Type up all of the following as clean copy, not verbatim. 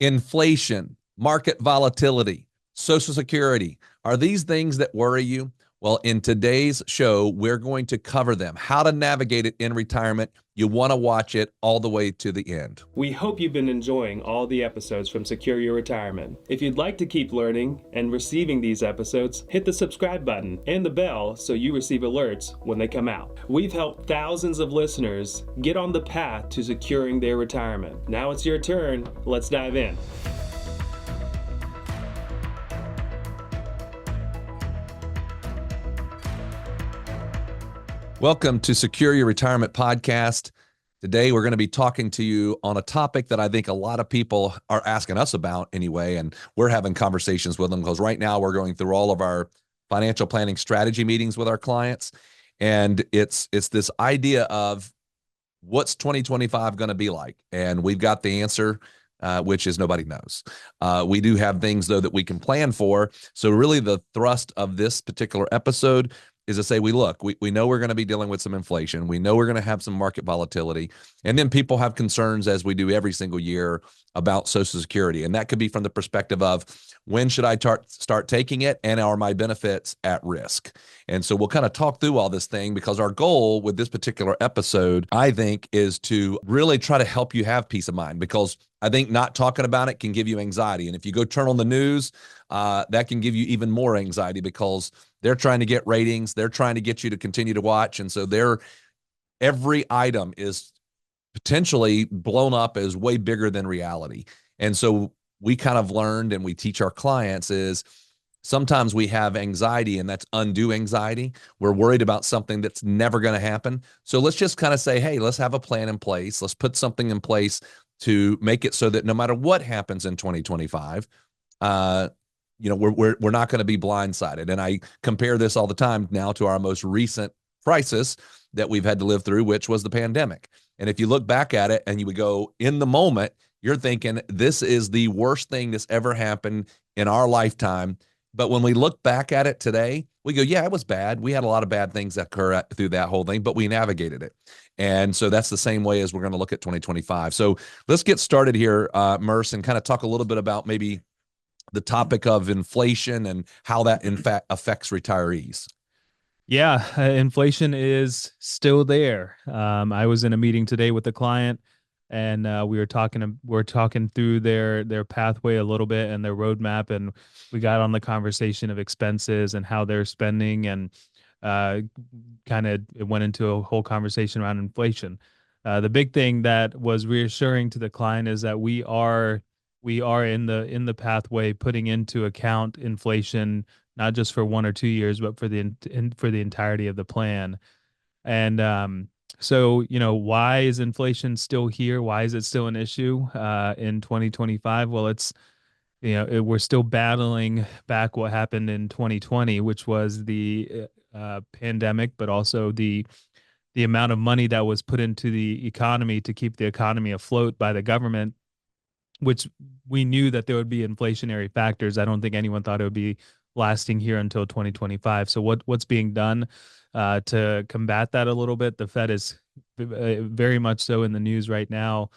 Inflation, market volatility, Social Security. Are these things that worry you? Well, in today's show, we're going to cover them, how to navigate it in retirement. You want to watch it all the way to the end. We hope you've been enjoying all the episodes from Secure Your Retirement. If you'd like to keep learning and receiving these episodes, hit the subscribe button and the bell so you receive alerts when they come out. We've helped thousands of listeners get on the path to securing their retirement. Now it's your turn. Let's dive in. Welcome to Secure Your Retirement Podcast. Today, we're going to be talking to you on a topic that I think a lot of people are asking us about anyway, and we're having conversations with them because right now we're going through all of our financial planning strategy meetings with our clients, and it's this idea of what's 2025 going to be like, and we've got the answer, which is nobody knows. We do have things, though, that we can plan for, so really the thrust of this particular episode is to say, we know we're going to be dealing with some inflation. We know we're going to have some market volatility. And then people have concerns, as we do every single year, about Social Security. And that could be from the perspective of, when should I start taking it, and are my benefits at risk? And so we'll kind of talk through all this thing, because our goal with this particular episode, I think, is to really try to help you have peace of mind, because I think not talking about it can give you anxiety. And if you go turn on the news, that can give you even more anxiety, because they're trying to get ratings. They're trying to get you to continue to watch. And so every item is potentially blown up as way bigger than reality. And so we kind of learned, and we teach our clients, is sometimes we have anxiety, and that's undue anxiety. We're worried about something that's never going to happen. So let's just kind of say, hey, let's have a plan in place. Let's put something in place to make it so that no matter what happens in 2025, we're not going to be blindsided. And I compare this all the time now to our most recent crisis that we've had to live through, which was the pandemic. And if you look back at it and you would go, in the moment, you're thinking, this is the worst thing that's ever happened in our lifetime. But when we look back at it today, we go, yeah, it was bad. We had a lot of bad things that occur through that whole thing, but we navigated it. And so that's the same way as we're going to look at 2025. So let's get started here, Merce, and kind of talk a little bit about maybe the topic of inflation and how that in fact affects retirees. Yeah, inflation is still there. I was in a meeting today with a client, and we were talking through their pathway a little bit and their roadmap, and we got on the conversation of expenses and how they're spending, and it went into a whole conversation around inflation. The big thing that was reassuring to the client is that we are in the pathway, putting into account inflation, not just for 1 or 2 years, but for the entirety of the plan. And so, why is inflation still here? Why is it still an issue in 2025? Well, it's, we're still battling back what happened in 2020, which was the pandemic, but also the amount of money that was put into the economy to keep the economy afloat by the government, which we knew that there would be inflationary factors. I don't think anyone thought it would be lasting here until 2025. So what's being done to combat that a little bit? The Fed is very much so in the news right now,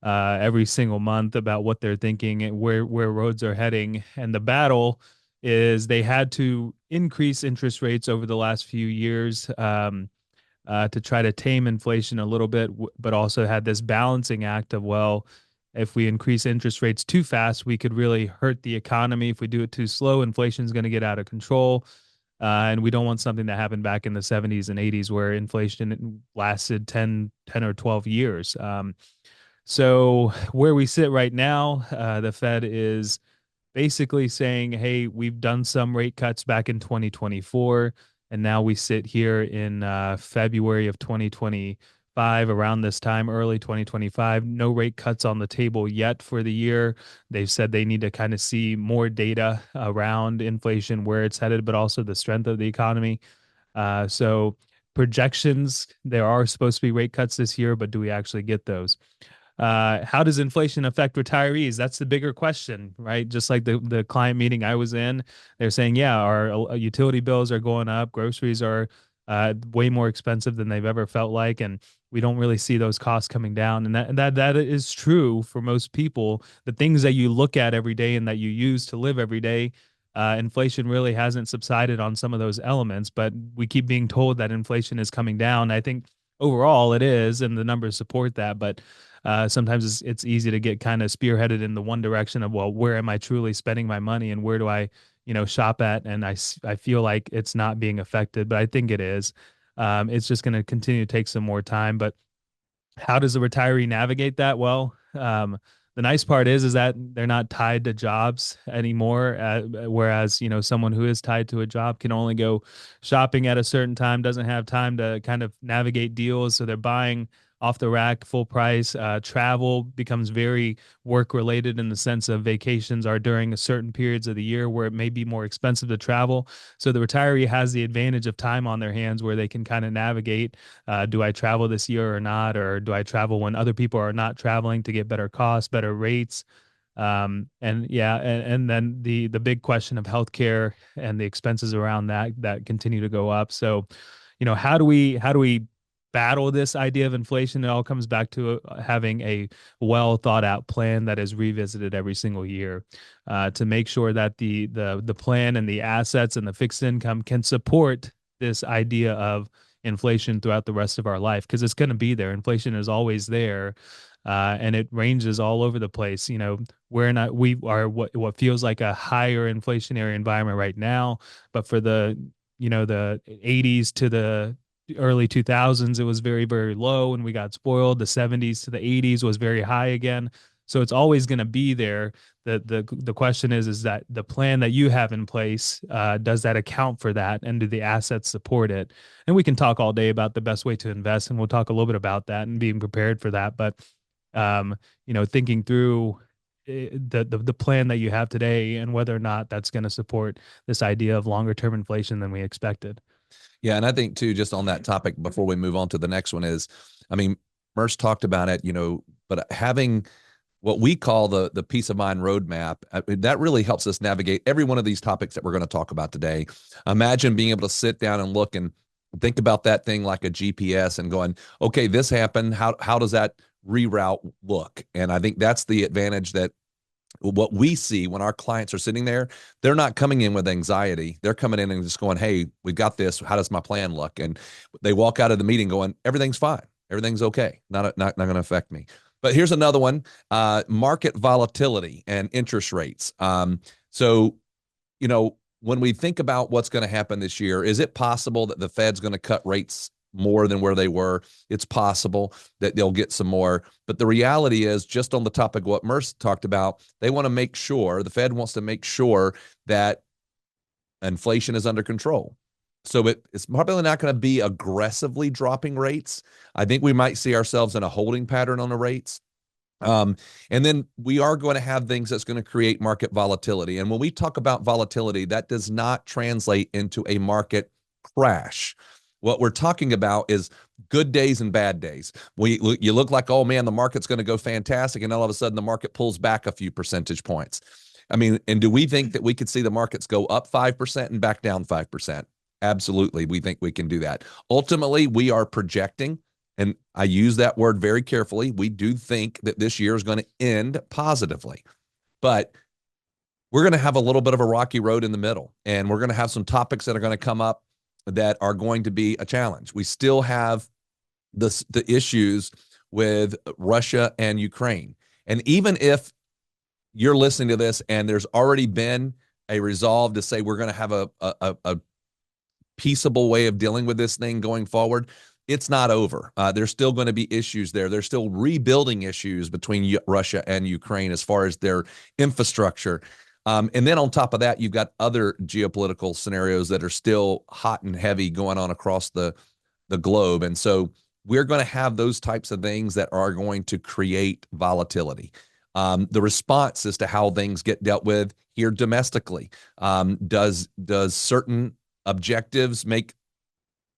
every single month, about what they're thinking and where roads are heading. And the battle is, they had to increase interest rates over the last few years to try to tame inflation a little bit, but also had this balancing act of, well, if we increase interest rates too fast, we could really hurt the economy. If we do it too slow, inflation is going to get out of control. And we don't want something that happened back in the 70s and 80s, where inflation lasted 10 or 12 years. So where we sit right now, the Fed is basically saying, hey, we've done some rate cuts back in 2024, and now we sit here in February of 2025, around this time, early 2025, no rate cuts on the table yet for the year. They've said they need to kind of see more data around inflation, where it's headed, but also the strength of the economy. So projections, there are supposed to be rate cuts this year, but do we actually get those? How does inflation affect retirees? That's the bigger question, right? Just like the client meeting I was in, they're saying, yeah, our utility bills are going up, groceries are way more expensive than they've ever felt like, and we don't really see those costs coming down. And that is true for most people. The things that you look at every day and that you use to live every day, inflation really hasn't subsided on some of those elements, but we keep being told that inflation is coming down. I think overall it is, and the numbers support that, but sometimes it's easy to get kind of spearheaded in the one direction of, well, where am I truly spending my money and where do I, shop at? And I feel like it's not being affected, but I think it is. It's just going to continue to take some more time. But how does the retiree navigate that? Well, the nice part is that they're not tied to jobs anymore. Whereas, someone who is tied to a job can only go shopping at a certain time, doesn't have time to kind of navigate deals. So they're buying off the rack, full price. Travel becomes very work related in the sense of vacations are during certain periods of the year where it may be more expensive to travel. So the retiree has the advantage of time on their hands where they can kind of navigate, do I travel this year or not? Or do I travel when other people are not traveling to get better costs, better rates? And then the big question of healthcare and the expenses around that continue to go up. So, how do we battle this idea of inflation? It all comes back to having a well thought out plan that is revisited every single year, to make sure that the plan and the assets and the fixed income can support this idea of inflation throughout the rest of our life, because it's going to be there. Inflation is always there. And it ranges all over the place. We are what feels like a higher inflationary environment right now, but for the 80s to the early 2000s, it was very, very low and we got spoiled. The 70s to the 80s was very high again. So it's always going to be there. The question is that the plan that you have in place, does that account for that, and do the assets support it? And we can talk all day about the best way to invest, and we'll talk a little bit about that and being prepared for that. But thinking through the plan that you have today and whether or not that's going to support this idea of longer term inflation than we expected. Yeah. And I think too, just on that topic, before we move on to the next one is, I mean, Merce talked about it, but having what we call the peace of mind roadmap, that really helps us navigate every one of these topics that we're going to talk about today. Imagine being able to sit down and look and think about that thing like a GPS and going, okay, this happened. How does that reroute look? And I think that's the advantage that what we see when our clients are sitting there, they're not coming in with anxiety. They're coming in and just going, hey, we've got this. How does my plan look? And they walk out of the meeting going, everything's fine. Everything's okay. Not going to affect me. But here's another one, market volatility and interest rates. So, when we think about what's going to happen this year, is it possible that the Fed's going to cut rates more than where they were? It's possible that they'll get some more. But the reality is, just on the topic of what Merce talked about, they want to make sure, the Fed wants to make sure that inflation is under control. So it's probably not going to be aggressively dropping rates. I think we might see ourselves in a holding pattern on the rates. And then we are going to have things that's going to create market volatility. And when we talk about volatility, that does not translate into a market crash. What we're talking about is good days and bad days. You look like, oh man, the market's going to go fantastic, and all of a sudden the market pulls back a few percentage points. I mean, and do we think that we could see the markets go up 5% and back down 5%? Absolutely, we think we can do that. Ultimately, we are projecting, and I use that word very carefully, we do think that this year is going to end positively. But we're going to have a little bit of a rocky road in the middle, and we're going to have some topics that are going to come up that are going to be a challenge. We still have the issues with Russia and Ukraine. And even if you're listening to this and there's already been a resolve to say we're going to have a peaceable way of dealing with this thing going forward, it's not over. There's still going to be issues there. There's still rebuilding issues between Russia and Ukraine as far as their infrastructure. And then on top of that, you've got other geopolitical scenarios that are still hot and heavy going on across the globe. And so we're going to have those types of things that are going to create volatility. The response as to how things get dealt with here domestically. Does certain objectives make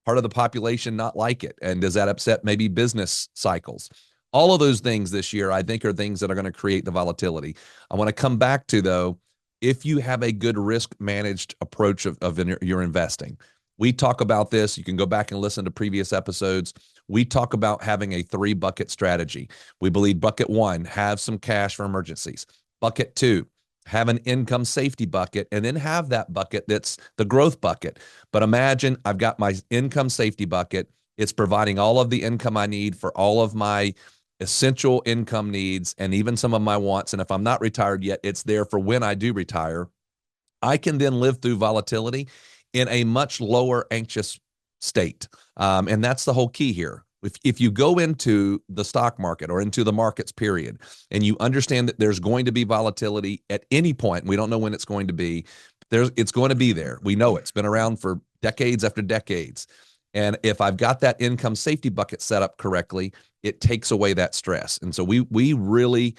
part of the population not like it? And does that upset maybe business cycles? All of those things this year, I think, are things that are going to create the volatility. I want to come back to, though, if you have a good risk managed approach of your investing, We talk about this. You can go back and listen to previous episodes. We talk about having a 3-bucket strategy. We believe bucket 1, have some cash for emergencies. Bucket 2, have an income safety bucket, and then have that bucket that's the growth bucket. But imagine I've got my income safety bucket. It's providing all of the income I need for all of my essential income needs and even some of my wants. And if I'm not retired yet, it's there for when I do retire. I can then live through volatility in a much lower anxious state. And that's the whole key here. If you go into the stock market or into the markets period, and you understand that there's going to be volatility at any point, and we don't know when it's going to be, it's going to be there. We know it's been around for decades after decades. And if I've got that income safety bucket set up correctly, it takes away that stress. And so we really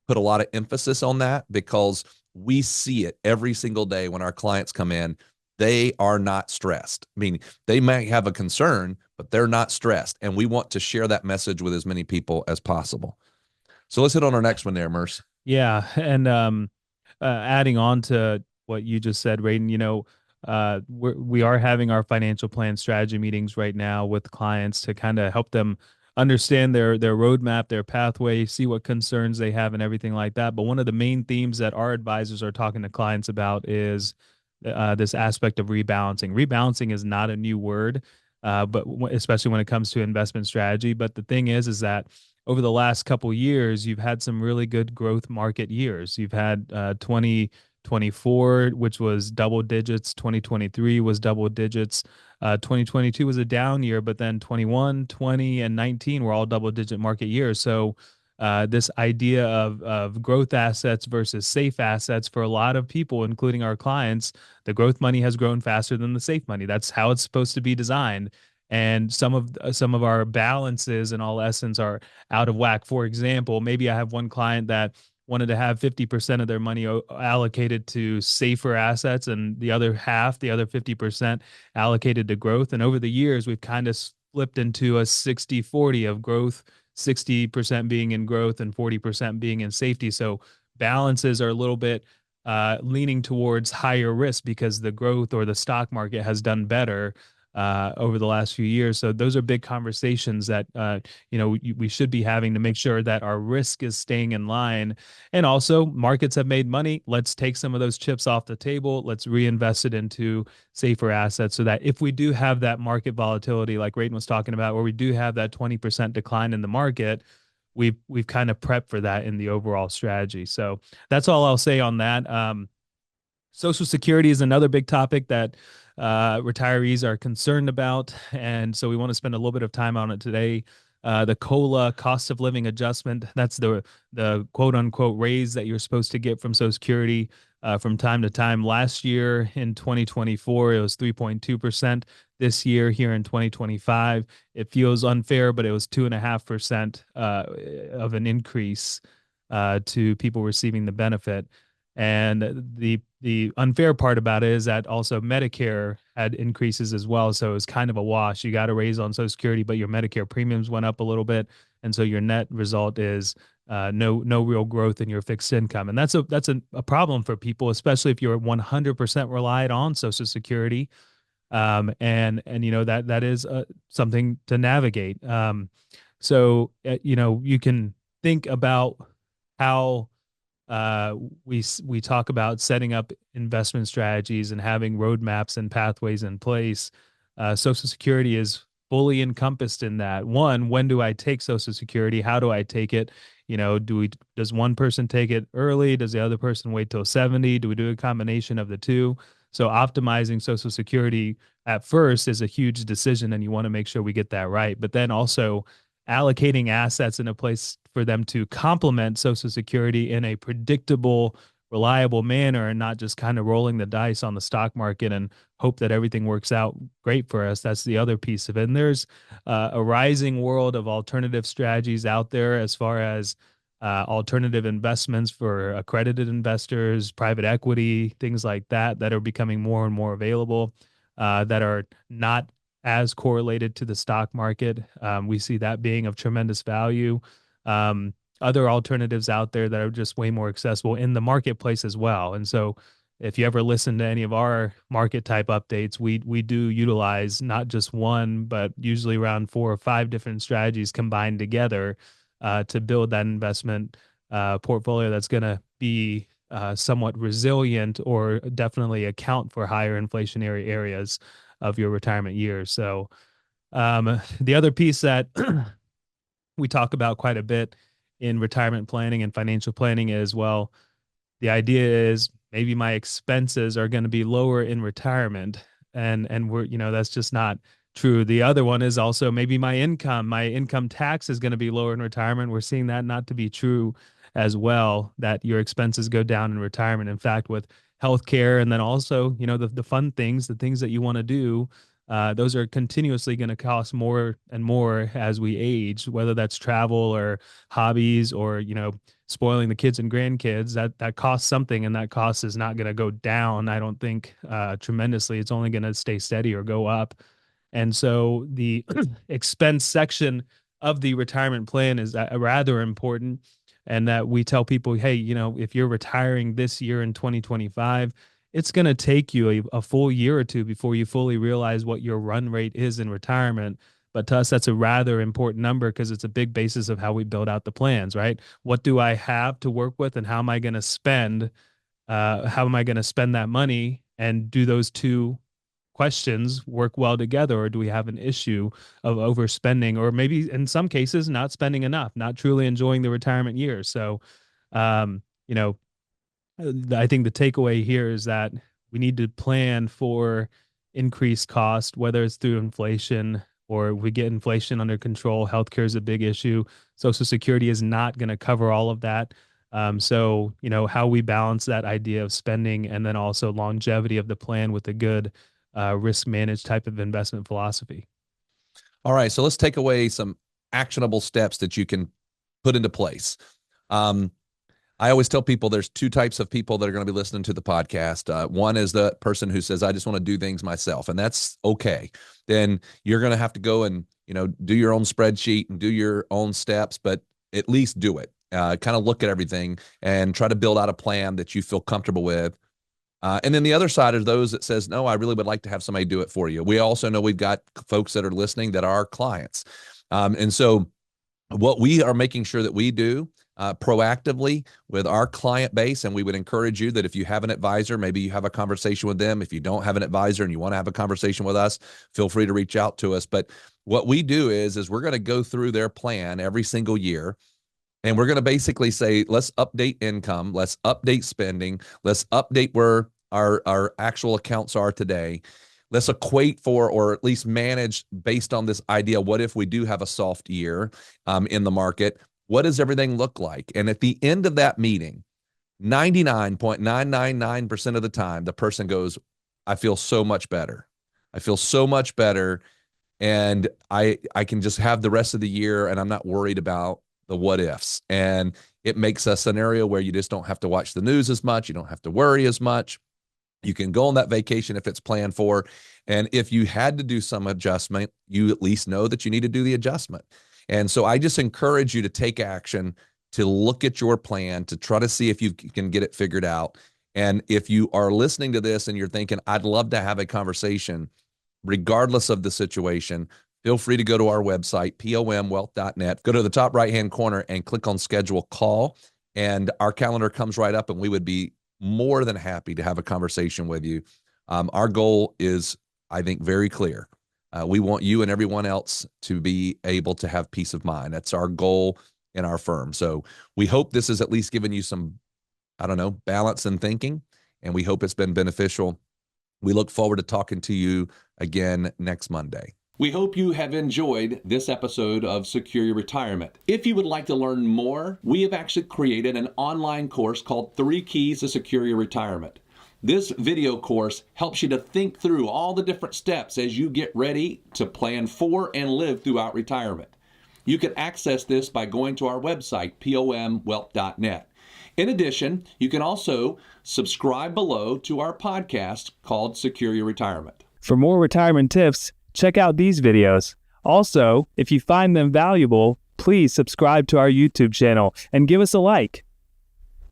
put a lot of emphasis on that because we see it every single day when our clients come in. They are not stressed. I mean, they may have a concern, but they're not stressed. And we want to share that message with as many people as possible. So let's hit on our next one there, Merce. Yeah. And adding on to what you just said, Radon, we are having our financial plan strategy meetings right now with clients to kind of help them understand their roadmap, their pathway, see what concerns they have and everything like that. But one of the main themes that our advisors are talking to clients about is this aspect of rebalancing. Rebalancing is not a new word, but especially when it comes to investment strategy. But the thing is that over the last couple of years, you've had some really good growth market years. You've had 2024, which was double digits. 2023 was double digits. 2022 was a down year, but then 21, 20, and 19 were all double-digit market years. So this idea of growth assets versus safe assets for a lot of people, including our clients, the growth money has grown faster than the safe money. That's how it's supposed to be designed. And some of our balances in all essence are out of whack. For example, maybe I have one client that wanted to have 50% of their money allocated to safer assets and the other 50% allocated to growth. And over the years, we've kind of flipped into a 60-40 of growth, 60% being in growth and 40% being in safety. So balances are a little bit leaning towards higher risk because the growth or the stock market has done better over the last few years. So those are big conversations that, we should be having to make sure that our risk is staying in line. And also markets have made money. Let's take some of those chips off the table. Let's reinvest it into safer assets so that if we do have that market volatility, like Radon was talking about, where we do have that 20% decline in the market, we've kind of prepped for that in the overall strategy. So that's all I'll say on that. Social Security is another big topic that retirees are concerned about. And so we want to spend a little bit of time on it today. The COLA, cost of living adjustment, that's the quote unquote raise that you're supposed to get from Social Security from time to time. Last year in 2024, it was 3.2%. This year here in 2025, it feels unfair, but it was 2.5% of an increase to people receiving the benefit. And the unfair part about it is that also Medicare had increases as well. So it was kind of a wash. You got a raise on Social Security, but your Medicare premiums went up a little bit. And so your net result is no real growth in your fixed income. And that's a problem for people, especially if you're 100% relied on Social Security. And that is something to navigate. So you can think about how we talk about setting up investment strategies and having roadmaps and pathways in place. Social Security is fully encompassed in that. One, when do I take Social Security? How do I take it? Does one person take it early? Does the other person wait till 70? Do we do a combination of the two? So optimizing Social Security at first is a huge decision, and you want to make sure we get that right. But then also allocating assets in a place for them to complement Social Security in a predictable, reliable manner, and not just kind of rolling the dice on the stock market and hope that everything works out great for us. That's the other piece of it. And there's a rising world of alternative strategies out there as far as alternative investments for accredited investors, private equity, things like that are becoming more and more available that are not as correlated to the stock market. We see that being of tremendous value. Other alternatives out there that are just way more accessible in the marketplace as well. And so if you ever listen to any of our market type updates, we do utilize not just one, but usually around 4 or 5 different strategies combined together to build that investment portfolio that's going to be somewhat resilient or definitely account for higher inflationary areas of your retirement years. So the other piece that we talk about quite a bit in retirement planning and financial planning is, well, the idea is maybe my expenses are going to be lower in retirement, and we're, that's just not true. The other one is also maybe my income tax is going to be lower in retirement. We're seeing that not to be true as well, that your expenses go down in retirement. In fact, with healthcare, and then also, the fun things, the things that you want to do, those are continuously going to cost more and more as we age, whether that's travel or hobbies or, spoiling the kids and grandkids. That costs something, and that cost is not going to go down, I don't think, tremendously. It's only going to stay steady or go up. And so the expense section of the retirement plan is rather important. And that we tell people, hey, if you're retiring this year in 2025, it's going to take you a full year or two before you fully realize what your run rate is in retirement. But to us, that's a rather important number because it's a big basis of how we build out the plans, right? What do I have to work with, and how am I going to spend? How am I going to spend that money? And do those two questions work well together, or do we have an issue of overspending, or maybe in some cases not spending enough, not truly enjoying the retirement years? So, I think the takeaway here is that we need to plan for increased cost, whether it's through inflation or we get inflation under control. Healthcare is a big issue. Social Security is not going to cover all of that. So, how we balance that idea of spending and then also longevity of the plan with a good risk managed type of investment philosophy. All right. So let's take away some actionable steps that you can put into place. I always tell people there's 2 types of people that are going to be listening to the podcast. One is the person who says, I just want to do things myself, and that's okay. Then you're going to have to go and, do your own spreadsheet and do your own steps, but at least do it. Kind of look at everything and try to build out a plan that you feel comfortable with. And then the other side are those that says, no, I really would like to have somebody do it for you. We also know we've got folks that are listening that are our clients. And so what we are making sure that we do proactively with our client base, and we would encourage you that if you have an advisor, maybe you have a conversation with them. If you don't have an advisor and you want to have a conversation with us, feel free to reach out to us. But what we do is we're going to go through their plan every single year. And we're going to basically say, let's update income, let's update spending, let's update where our actual accounts are today. Let's equate for, or at least manage based on this idea, what if we do have a soft year in the market? What does everything look like? And at the end of that meeting, 99.999% of the time, the person goes, I feel so much better. I feel so much better. And I can just have the rest of the year, and I'm not worried about the what ifs. And it makes a scenario where you just don't have to watch the news as much. You don't have to worry as much. You can go on that vacation if it's planned for. And if you had to do some adjustment, you at least know that you need to do the adjustment. And so I just encourage you to take action, to look at your plan, to try to see if you can get it figured out. And if you are listening to this and you're thinking, I'd love to have a conversation, regardless of the situation, feel free to go to our website, pomwealth.net. Go to the top right-hand corner and click on Schedule Call, and our calendar comes right up, and we would be more than happy to have a conversation with you. Our goal is, I think, very clear. We want you and everyone else to be able to have peace of mind. That's our goal in our firm. So we hope this has at least given you some, balance in thinking, and we hope it's been beneficial. We look forward to talking to you again next Monday. We hope you have enjoyed this episode of Secure Your Retirement. If you would like to learn more, we have actually created an online course called 3 Keys to Secure Your Retirement. This video course helps you to think through all the different steps as you get ready to plan for and live throughout retirement. You can access this by going to our website, pomwealth.net. In addition, you can also subscribe below to our podcast called Secure Your Retirement. For more retirement tips, check out these videos. Also, if you find them valuable, please subscribe to our YouTube channel and give us a like.